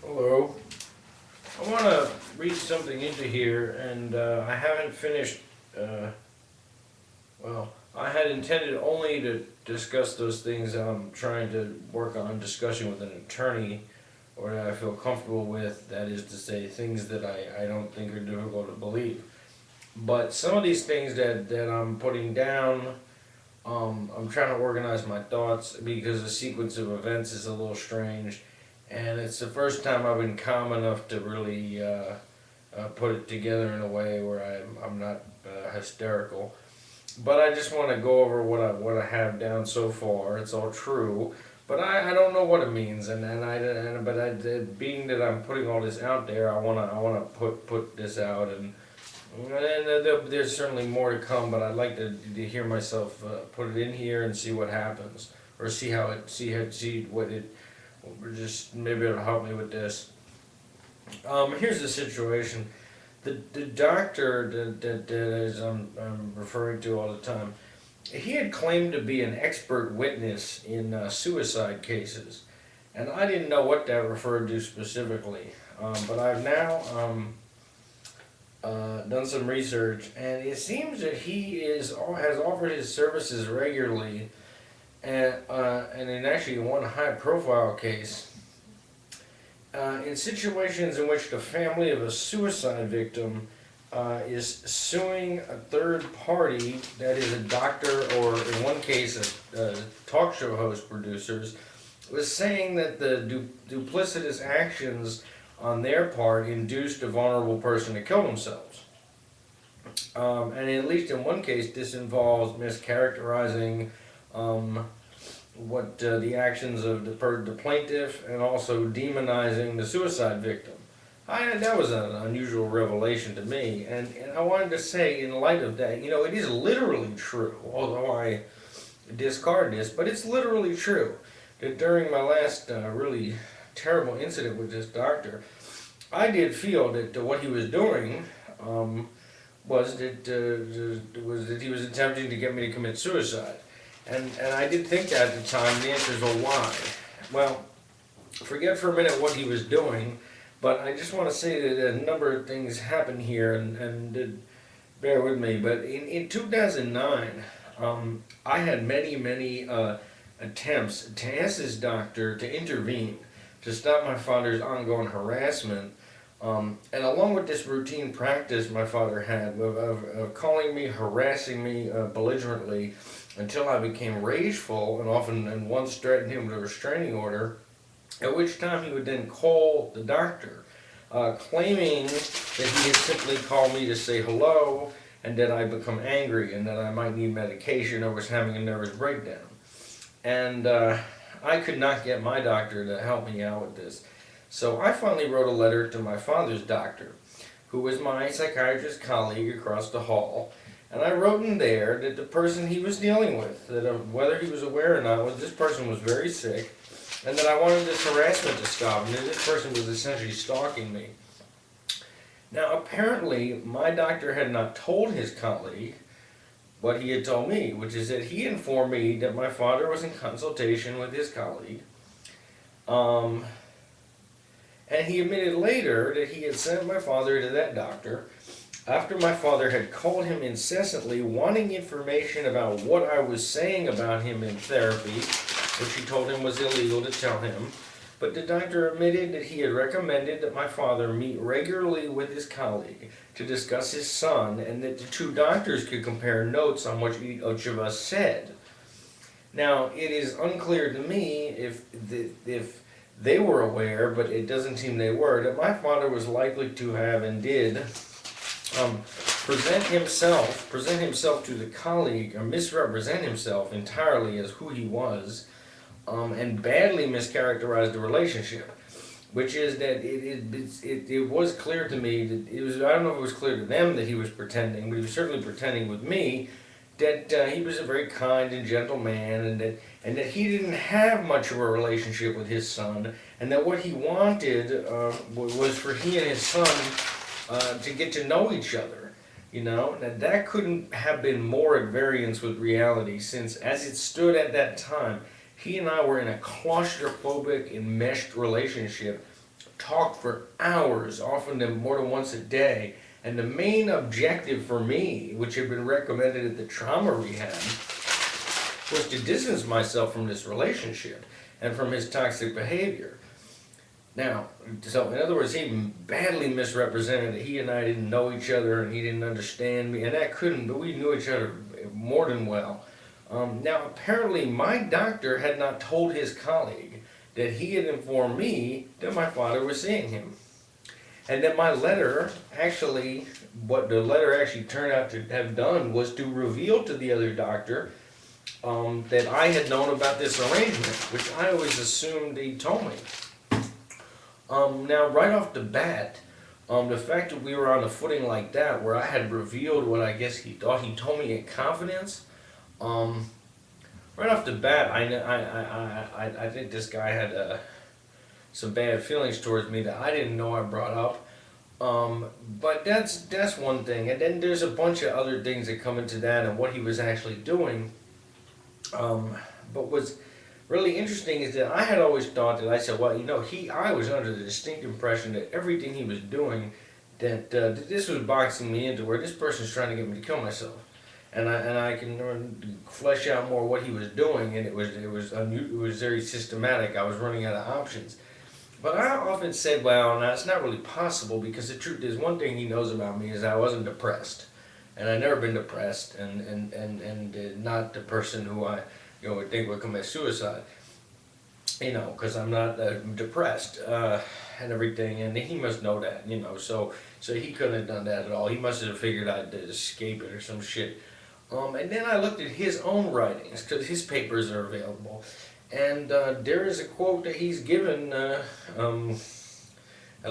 Hello. I want to read something into here, and I haven't finished. Uh, I had intended only to discuss those things that I'm trying to work on discussing with an attorney, or that I feel comfortable with. That is to say, things that I don't think are difficult to believe. But some of these things that I'm putting down, I'm trying to organize my thoughts because the sequence of events is a little strange, and it's the first time I've been calm enough to really put it together in a way where I'm not hysterical. But I just want to go over what I have down so far. It's all true, but I don't know what it means, being that I'm putting all this out there, I wanna put this out, and there's certainly more to come, but I'd like to hear myself put it in here and see what happens, or see what it, or just maybe it'll help me with this. Here's the situation. The doctor that I'm referring to all the time, he had claimed to be an expert witness in suicide cases, and I didn't know what that referred to specifically. But I've now done some research, and it seems that has offered his services regularly, and in actually one high-profile case, in situations in which the family of a suicide victim is suing a third party, that is a doctor, or in one case a talk show host producers, was saying that the duplicitous actions on their part induced a vulnerable person to kill themselves. And at least in one case, this involves mischaracterizing the actions of the plaintiff, and also demonizing the suicide victim. That was an unusual revelation to me, and I wanted to say, in light of that, it is literally true, although I discard this, but it's literally true that during my last really terrible incident with this doctor, I did feel that what he was doing was that he was attempting to get me to commit suicide. And I did think that at the time. The answer is, well, why? Well, forget for a minute what he was doing, but I just want to say that a number of things happened here, and bear with me. But in 2009, I had many attempts to ask this doctor to intervene to stop my father's ongoing harassment. And along with this routine practice my father had of calling me, harassing me belligerently, until I became rageful and once threatened him with a restraining order, at which time he would then call the doctor, claiming that he had simply called me to say hello, and that I'd become angry and that I might need medication or was having a nervous breakdown. And I could not get my doctor to help me out with this. So I finally wrote a letter to my father's doctor, who was my psychiatrist colleague across the hall. And I wrote in there that the person he was dealing with, that whether he was aware or not, was this person was very sick, and that I wanted this harassment to stop, and that this person was essentially stalking me. Now, apparently, my doctor had not told his colleague what he had told me, which is that he informed me that my father was in consultation with his colleague, and he admitted later that he had sent my father to that doctor after my father had called him incessantly wanting information about what I was saying about him in therapy, which he told him was illegal to tell him. But the doctor admitted that he had recommended that my father meet regularly with his colleague to discuss his son, and that the two doctors could compare notes on what each of us said. Now, it is unclear to me if they were aware, but it doesn't seem they were, that my father was likely to have and did present himself to the colleague, or misrepresent himself entirely as who he was, and badly mischaracterize the relationship. Which is that it was clear to me that I don't know if it was clear to them that he was pretending, but he was certainly pretending with me that he was a very kind and gentle man, and that he didn't have much of a relationship with his son, and that what he wanted was for he and his son to get to know each other. Now that couldn't have been more at variance with reality, since as it stood at that time, he and I were in a claustrophobic, enmeshed relationship, talked for hours, often more than once a day. And the main objective for me, which had been recommended at the trauma rehab, was to distance myself from this relationship and from his toxic behavior. Now, so in other words, he badly misrepresented that he and I didn't know each other and he didn't understand me, and that couldn't, but we knew each other more than well. Now, apparently, my doctor had not told his colleague that he had informed me that my father was seeing him. And that my letter, actually, what the letter actually turned out to have done was to reveal to the other doctor that I had known about this arrangement, which I always assumed he told me. Now, right off the bat, the fact that we were on a footing like that, where I had revealed what I guess he thought he told me in confidence, right off the bat, I think this guy had some bad feelings towards me that I didn't know I brought up. But that's one thing, and then there's a bunch of other things that come into that and what he was actually doing. But what's really interesting is that I had always thought that I said, well, you know, I was under the distinct impression that everything he was doing, that this was boxing me into where this person's trying to get me to kill myself. And I can flesh out more what he was doing, and it was very systematic. I was running out of options. But I often said, well, now it's not really possible, because the truth is, one thing he knows about me is I wasn't depressed, and I've never been depressed, and not the person who I would think would commit suicide, because I'm not depressed and everything, and he must know that, so he couldn't have done that at all. He must have figured I'd escape it or some shit. And then I looked at his own writings, because his papers are available. And there is a quote that he's given at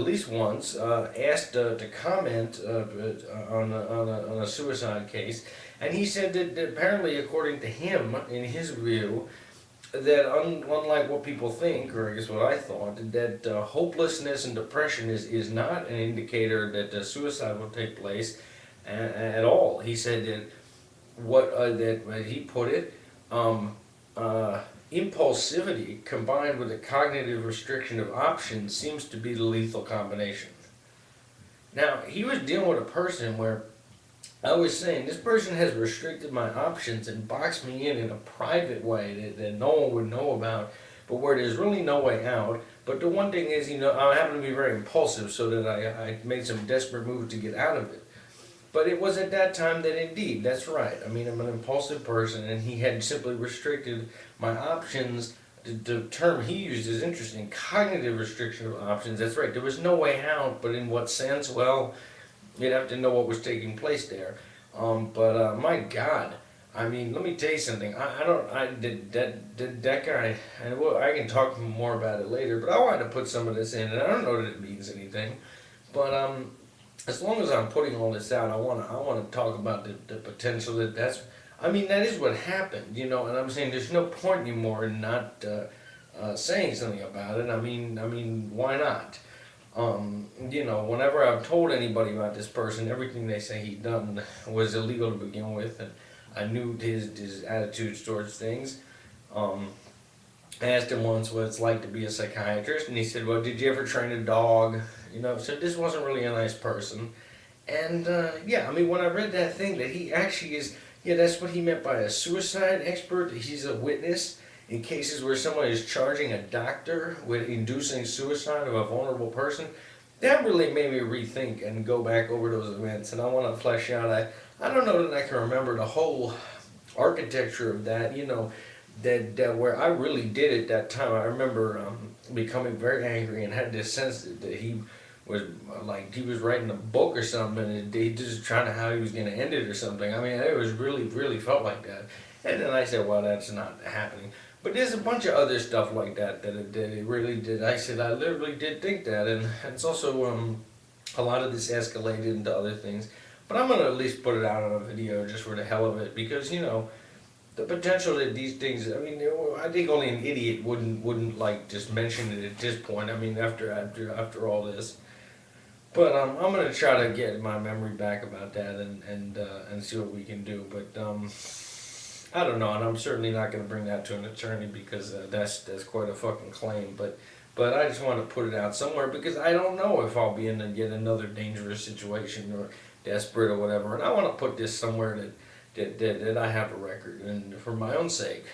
least once, asked to comment on a suicide case. And he said that apparently, according to him, in his view, that unlike what people think, or I guess what I thought, that hopelessness and depression is not an indicator that suicide will take place at all. He said that that he put it, impulsivity combined with a cognitive restriction of options seems to be the lethal combination. Now, he was dealing with a person where I was saying, this person has restricted my options and boxed me in a private way that no one would know about, but where there's really no way out. But the one thing is, I happen to be very impulsive, so that I made some desperate moves to get out of it. But it was at that time that indeed, that's right. I mean, I'm an impulsive person, and he had simply restricted my options. The term he used is interesting, cognitive restriction of options. That's right, there was no way out, but in what sense? Well, you'd have to know what was taking place there. But my God, I mean, let me tell you something. That guy, and I can talk more about it later, but I wanted to put some of this in, and I don't know that it means anything. But as long as I'm putting all this out, I want to talk about the potential that that is what happened, and I'm saying there's no point anymore in not saying something about it. I mean, why not? Whenever I've told anybody about this person, everything they say he'd done was illegal to begin with, and I knew his attitudes towards things. I asked him once what it's like to be a psychiatrist, and he said, well, did you ever train a dog? So this wasn't really a nice person. And when I read that thing that he actually is, that's what he meant by a suicide expert. He's a witness in cases where someone is charging a doctor with inducing suicide of a vulnerable person. That really made me rethink and go back over those events, and I want to flesh out. I don't know that I can remember the whole architecture of that, that where I really did at that time. I remember becoming very angry and had this sense that he was like he was writing a book or something, and he just trying to how he was going to end it or something. I mean, it was really felt like that. And then I said, well, that's not happening. But there's a bunch of other stuff like that it really did. I said, I literally did think that, and it's also a lot of this escalated into other things. But I'm going to at least put it out on a video just for the hell of it, because the potential that these things, I think only an idiot wouldn't like just mention it at this point. I mean, after all this. But I'm going to try to get my memory back about that and see what we can do. But I don't know, and I'm certainly not going to bring that to an attorney, because that's quite a fucking claim. But But I just want to put it out somewhere because I don't know if I'll be in yet another dangerous situation or desperate or whatever. And I want to put this somewhere that I have a record, and for my own sake.